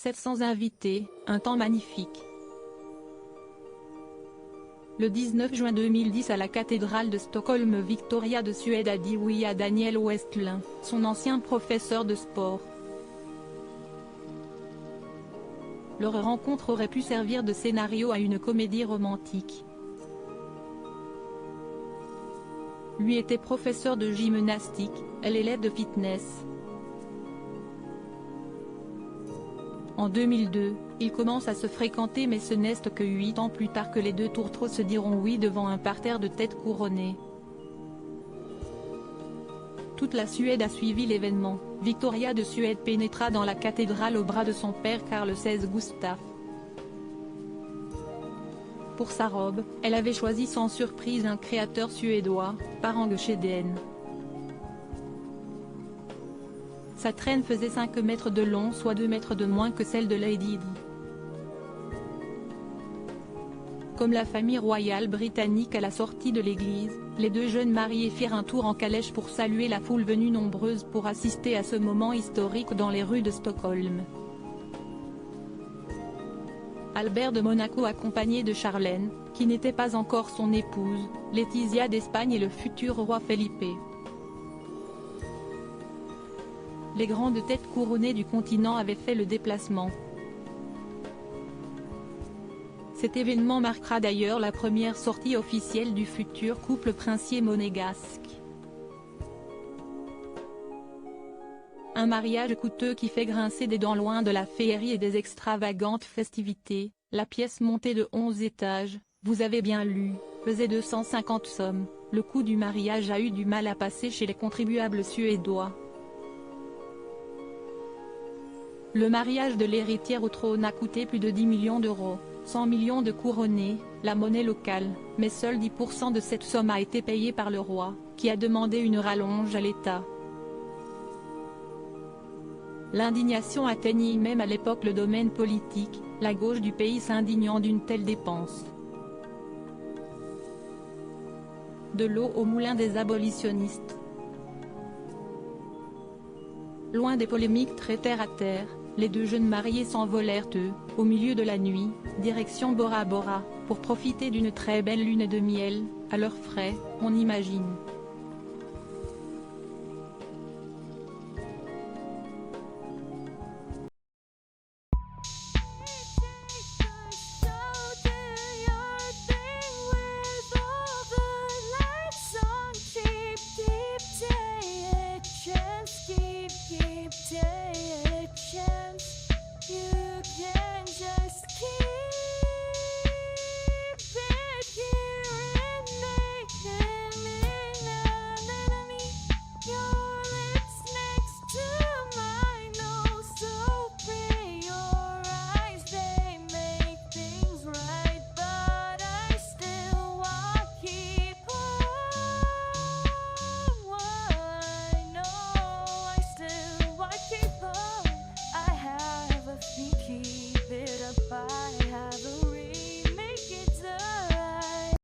700 invités, un temps magnifique. Le 19 juin 2010 à la cathédrale de Stockholm, Victoria de Suède a dit oui à Daniel Westlund, son ancien professeur de sport. Leur rencontre aurait pu servir de scénario à une comédie romantique. Lui était professeur de gymnastique, elle élève de fitness. En 2002, ils commencent à se fréquenter mais ce n'est que 8 ans plus tard que les deux tourtereaux se diront oui devant un parterre de têtes couronnées. Toute la Suède a suivi l'événement. Victoria de Suède pénétra dans la cathédrale au bras de son père Carl XVI Gustaf. Pour sa robe, elle avait choisi sans surprise un créateur suédois, par Engskeden. Sa traîne faisait 5 mètres de long, soit 2 mètres de moins que celle de Lady Di. Comme la famille royale britannique à la sortie de l'église, les deux jeunes mariés firent un tour en calèche pour saluer la foule venue nombreuse pour assister à ce moment historique dans les rues de Stockholm. Albert de Monaco accompagné de Charlène, qui n'était pas encore son épouse, Laetitia d'Espagne et le futur roi Felipe. Les grandes têtes couronnées du continent avaient fait le déplacement. Cet événement marquera d'ailleurs la première sortie officielle du futur couple princier monégasque. Un mariage coûteux qui fait grincer des dents loin de la féerie et des extravagantes festivités. La pièce montée de 11 étages, vous avez bien lu, pesait 250 sommes. Le coût du mariage a eu du mal à passer chez les contribuables suédois. Le mariage de l'héritière au trône a coûté plus de 10 millions d'euros, 100 millions de couronnés, la monnaie locale, mais seul 10% de cette somme a été payée par le roi, qui a demandé une rallonge à l'État. L'indignation atteignit même à l'époque le domaine politique, la gauche du pays s'indignant d'une telle dépense. De l'eau au moulin des abolitionnistes. Loin des polémiques très terre à terre, les deux jeunes mariés s'envolèrent au milieu de la nuit, direction Bora Bora, pour profiter d'une très belle lune de miel, à leurs frais, on imagine.